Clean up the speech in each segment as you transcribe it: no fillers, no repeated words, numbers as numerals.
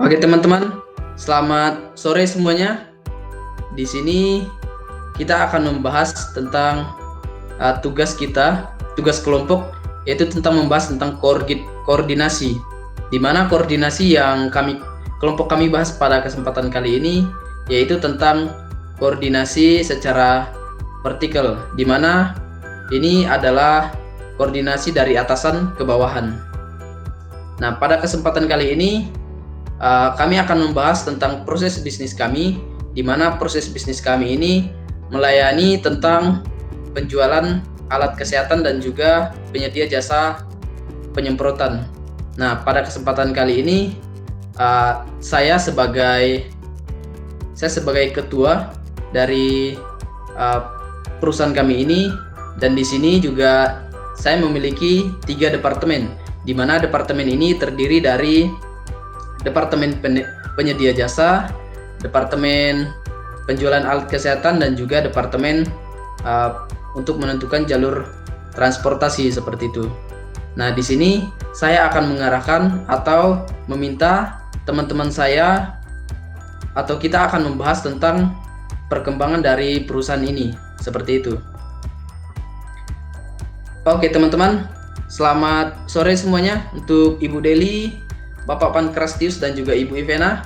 Oke teman-teman, selamat sore semuanya. Di sini kita akan membahas tentang tugas kelompok, yaitu tentang membahas tentang koordinasi. Di mana koordinasi yang kelompok kami bahas pada kesempatan kali ini, yaitu tentang koordinasi secara vertikal, di mana ini adalah koordinasi dari atasan ke bawahan. Nah, pada kesempatan kali ini kami akan membahas tentang proses bisnis kami, di mana proses bisnis kami ini melayani tentang penjualan alat kesehatan dan juga penyedia jasa penyemprotan. Nah, pada kesempatan kali ini saya sebagai ketua dari perusahaan kami ini, dan di sini juga saya memiliki 3 departemen, di mana departemen ini terdiri dari Departemen penyedia jasa, Departemen penjualan alat kesehatan, dan juga Departemen untuk menentukan jalur transportasi seperti itu. Nah, di sini saya akan mengarahkan atau meminta teman-teman saya, atau kita akan membahas tentang perkembangan dari perusahaan ini, seperti itu. Oke teman-teman, selamat sore semuanya untuk Ibu Deli, Bapak Pankrastius, dan juga Ibu Ivena.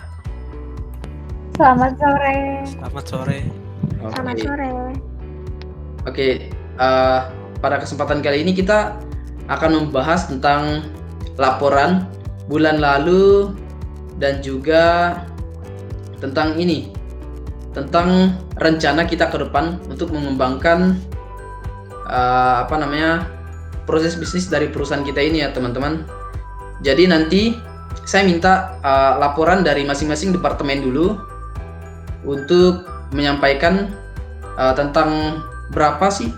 Selamat sore. Selamat sore. Selamat sore. Oke, pada kesempatan kali ini kita akan membahas tentang laporan bulan lalu dan juga tentang rencana kita ke depan untuk mengembangkan proses bisnis dari perusahaan kita ini ya teman-teman. Jadi nanti saya minta laporan dari masing-masing departemen dulu untuk menyampaikan tentang berapa sih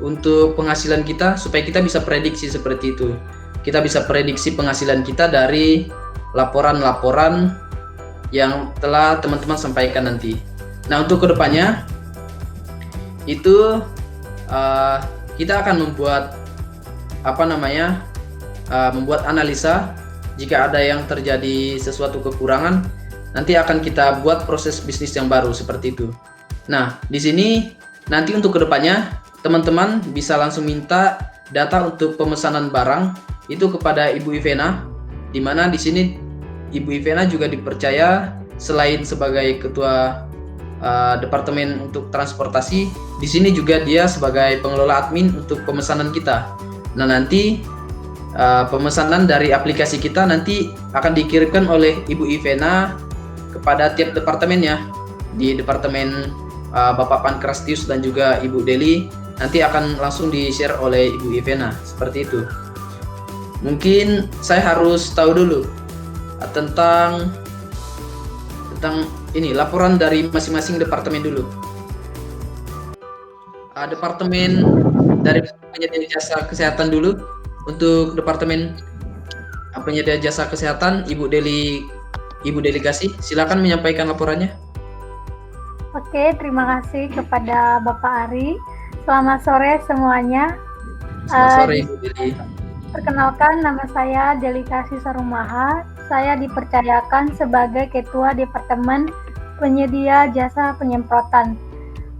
untuk penghasilan kita, supaya kita bisa prediksi seperti itu. Kita bisa prediksi penghasilan kita dari laporan-laporan yang telah teman-teman sampaikan nanti. Nah, untuk kedepannya itu kita akan membuat membuat analisa. Jika ada yang terjadi sesuatu kekurangan, nanti akan kita buat proses bisnis yang baru seperti itu. Nah, di sini nanti untuk kedepannya teman-teman bisa langsung minta data untuk pemesanan barang itu kepada Ibu Ivena, di mana di sini Ibu Ivena juga dipercaya selain sebagai ketua departemen untuk transportasi, di sini juga dia sebagai pengelola admin untuk pemesanan kita. Nah, nanti pemesanan dari aplikasi kita nanti akan dikirimkan oleh Ibu Ivena kepada tiap departemennya. Di departemen Bapak Pankrastius dan juga Ibu Deli nanti akan langsung di-share oleh Ibu Ivena, seperti itu. Mungkin saya harus tahu dulu tentang ini laporan dari masing-masing departemen dulu. Departemen dari penyedia jasa kesehatan dulu. Untuk departemen penyedia jasa kesehatan, Ibu Delegasi, silakan menyampaikan laporannya. Oke, terima kasih kepada Bapak Ari. Selamat sore semuanya. Selamat sore Ibu Deli. Perkenalkan, nama saya Delegasi Sarumaha. Saya dipercayakan sebagai Ketua Departemen Penyedia Jasa Penyemprotan.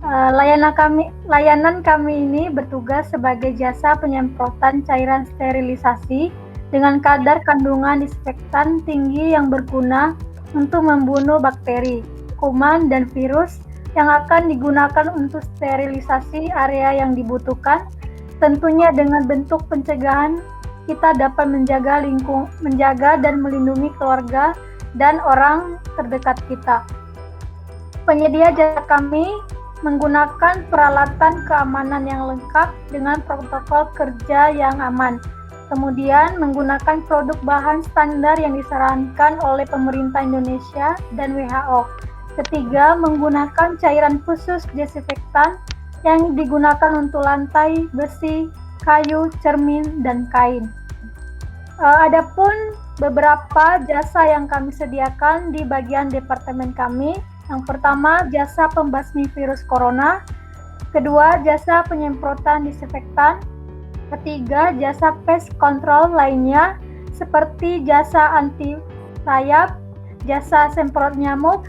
Layanan kami ini bertugas sebagai jasa penyemprotan cairan sterilisasi dengan kadar kandungan disinfektan tinggi yang berguna untuk membunuh bakteri, kuman, dan virus yang akan digunakan untuk sterilisasi area yang dibutuhkan. Tentunya dengan bentuk pencegahan, kita dapat menjaga dan melindungi keluarga dan orang terdekat kita. Penyedia jasa kami menggunakan peralatan keamanan yang lengkap dengan protokol kerja yang aman. Kemudian menggunakan produk bahan standar yang disarankan oleh pemerintah Indonesia dan WHO. Ketiga, menggunakan cairan khusus desinfektan yang digunakan untuk lantai, besi, kayu, cermin, dan kain. Adapun beberapa jasa yang kami sediakan di bagian departemen kami. Yang pertama, jasa pembasmi virus corona. Kedua, jasa penyemprotan disinfektan. Ketiga, jasa pest control lainnya seperti jasa anti rayap, jasa semprot nyamuk,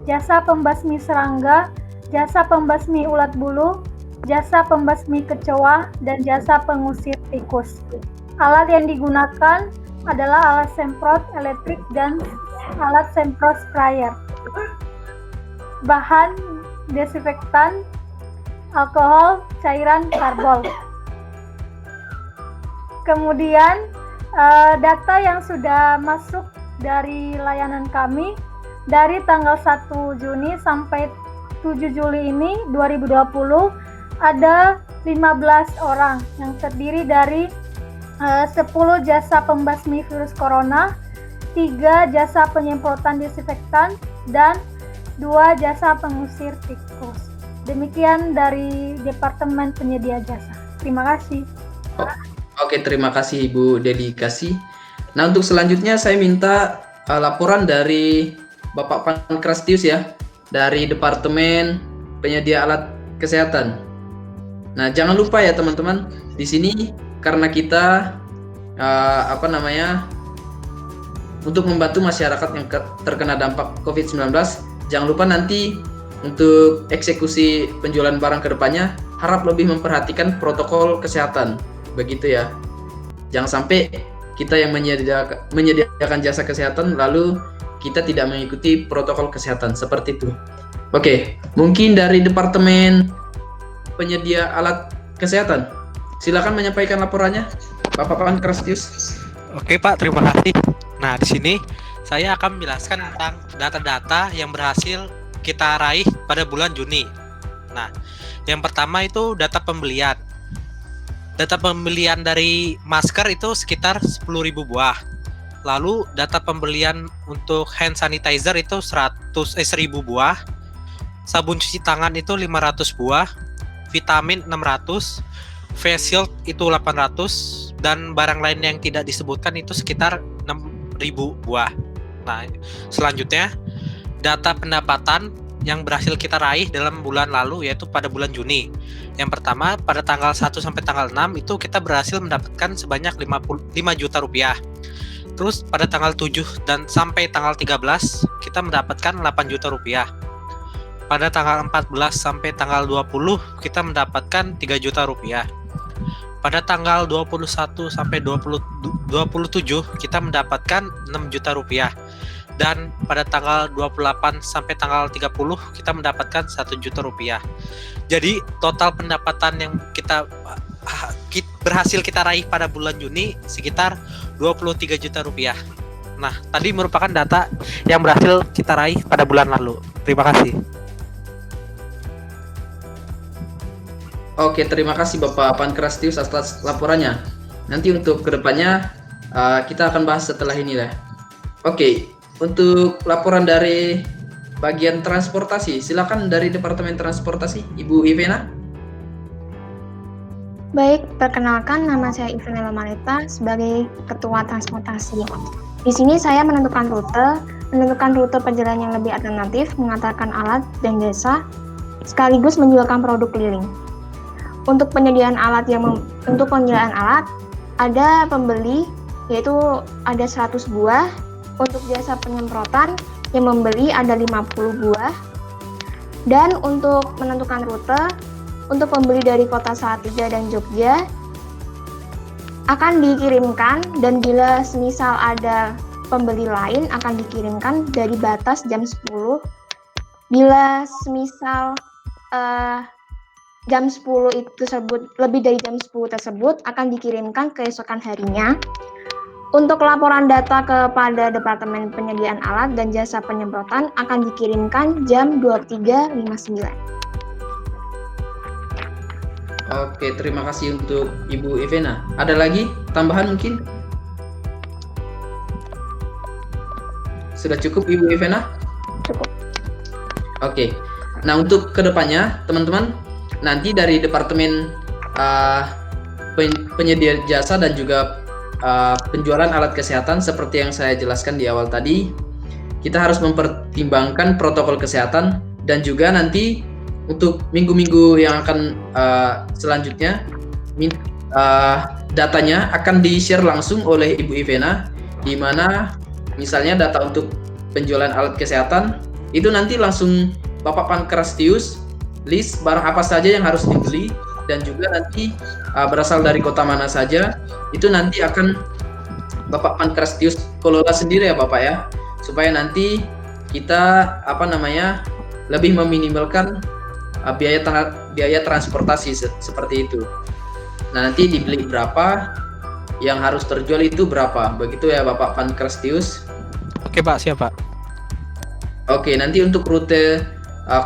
jasa pembasmi serangga, jasa pembasmi ulat bulu, jasa pembasmi kecoa, dan jasa pengusir tikus. Alat yang digunakan adalah alat semprot elektrik dan alat semprot sprayer. Bahan desinfektan, alkohol, cairan karbol. Kemudian data yang sudah masuk dari layanan kami dari tanggal 1 Juni sampai 7 Juli ini 2020 ada 15 orang yang terdiri dari 10 jasa pembasmi virus corona, 3 jasa penyemprotan desinfektan, dan 2 jasa pengusir tikus. Demikian dari Departemen Penyedia Jasa. Terima kasih. Oke, terima kasih Ibu Dedikasi. Nah, untuk selanjutnya saya minta laporan dari Bapak Pankrastius ya, dari Departemen Penyedia Alat Kesehatan. Nah, jangan lupa ya teman-teman, di sini karena kita untuk membantu masyarakat yang terkena dampak COVID-19, jangan lupa nanti untuk eksekusi penjualan barang ke depannya harap lebih memperhatikan protokol kesehatan. Begitu ya. Jangan sampai kita yang menyediakan jasa kesehatan lalu kita tidak mengikuti protokol kesehatan seperti itu. Oke, mungkin dari Departemen Penyedia Alat Kesehatan, silakan menyampaikan laporannya, Bapak Pankrastius. Oke Pak, terima kasih. Nah, di sini saya akan menjelaskan tentang data-data yang berhasil kita raih pada bulan Juni. Nah, yang pertama itu data pembelian. Data pembelian dari masker itu sekitar 10.000 buah. Lalu data pembelian untuk hand sanitizer itu 1.000 buah. Sabun cuci tangan itu 500 buah. Vitamin 600. Face shield itu 800. Dan barang lain yang tidak disebutkan itu sekitar 6.000 buah. Nah, selanjutnya data pendapatan yang berhasil kita raih dalam bulan lalu yaitu pada bulan Juni. Yang pertama, pada tanggal 1 sampai tanggal 6 itu kita berhasil mendapatkan sebanyak 5 juta rupiah. Terus pada tanggal 7 dan sampai tanggal 13 kita mendapatkan 8 juta rupiah. Pada tanggal 14 sampai tanggal 20 kita mendapatkan 3 juta rupiah. Pada tanggal 21 sampai 27 kita mendapatkan 6 juta rupiah. Dan pada tanggal 28 sampai tanggal 30 kita mendapatkan 1 juta rupiah. Jadi total pendapatan yang berhasil kita raih pada bulan Juni sekitar 23 juta rupiah. Nah, tadi merupakan data yang berhasil kita raih pada bulan lalu. Terima kasih. Oke, terima kasih Bapak Pankrastius atas laporannya. Nanti untuk kedepannya kita akan bahas setelah ini lah. Oke, untuk laporan dari bagian transportasi, silakan dari Departemen Transportasi, Ibu Ivena. Baik, perkenalkan nama saya Ivena Lomaleta sebagai Ketua Transportasi. Di sini saya menentukan rute perjalanan yang lebih alternatif, mengantarkan alat dan jasa, sekaligus menjualkan produk keliling. Untuk penyediaan alat ada pembeli yaitu ada 100 buah. Untuk jasa penyemprotan yang membeli ada 50 buah. Dan untuk menentukan rute untuk pembeli dari Kota Salatiga dan Jogja akan dikirimkan, dan bila semisal ada pembeli lain akan dikirimkan dari batas jam 10. Bila semisal jam 10 itu lebih dari jam 10 tersebut akan dikirimkan keesokan harinya. Untuk laporan data kepada Departemen Penyediaan Alat dan Jasa Penyemprotan akan dikirimkan jam 23.59. Oke, terima kasih untuk Ibu Ivena. Ada lagi tambahan mungkin? Sudah cukup Ibu Ivena? Cukup. Oke. Nah, untuk kedepannya teman-teman, nanti dari Departemen Penyedia Jasa dan juga penjualan alat kesehatan seperti yang saya jelaskan di awal tadi, kita harus mempertimbangkan protokol kesehatan, dan juga nanti untuk minggu-minggu yang akan selanjutnya datanya akan di-share langsung oleh Ibu Ivena, di mana misalnya data untuk penjualan alat kesehatan, itu nanti langsung Bapak Pankrastius list barang apa saja yang harus dibeli, dan juga nanti berasal dari kota mana saja, itu nanti akan Bapak Pankrastius kelola sendiri ya Bapak ya, supaya nanti kita lebih meminimalkan biaya transportasi seperti itu. Nah, nanti dibeli berapa, yang harus terjual itu berapa, begitu ya Bapak Pankrastius. Oke Pak, siap Pak. Oke, nanti untuk rute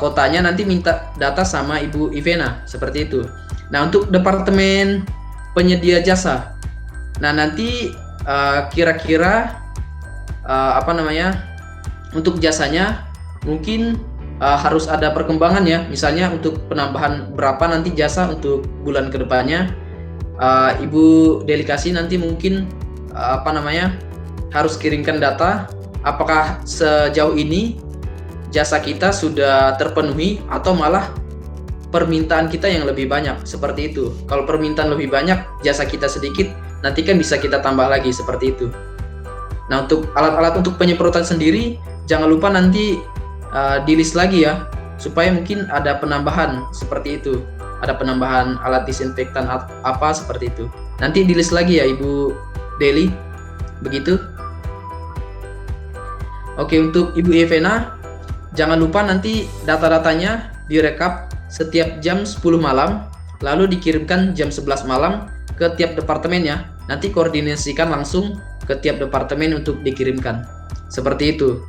kotanya nanti minta data sama Ibu Ivena, seperti itu. Nah, untuk departemen penyedia jasa, nah nanti kira-kira untuk jasanya mungkin harus ada perkembangan ya. Misalnya untuk penambahan berapa nanti jasa untuk bulan kedepannya, Ibu Delikasi nanti mungkin harus kirimkan data apakah sejauh ini jasa kita sudah terpenuhi atau malah permintaan kita yang lebih banyak, seperti itu. Kalau permintaan lebih banyak, jasa kita sedikit, nanti kan bisa kita tambah lagi, seperti itu. Nah, untuk alat-alat untuk penyemprotan sendiri, jangan lupa nanti di list lagi ya, supaya mungkin ada penambahan seperti itu. Ada penambahan alat disinfektan apa seperti itu. Nanti di list lagi ya Ibu Deli, begitu. Oke, untuk Ibu Ivena, jangan lupa nanti data-datanya direkap setiap jam 10 malam, lalu dikirimkan jam 11 malam ke tiap departemennya. Nanti koordinasikan langsung ke tiap departemen untuk dikirimkan. Seperti itu.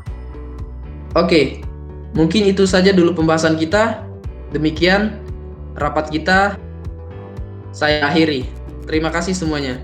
Oke, mungkin itu saja dulu pembahasan kita. Demikian rapat kita saya akhiri. Terima kasih semuanya.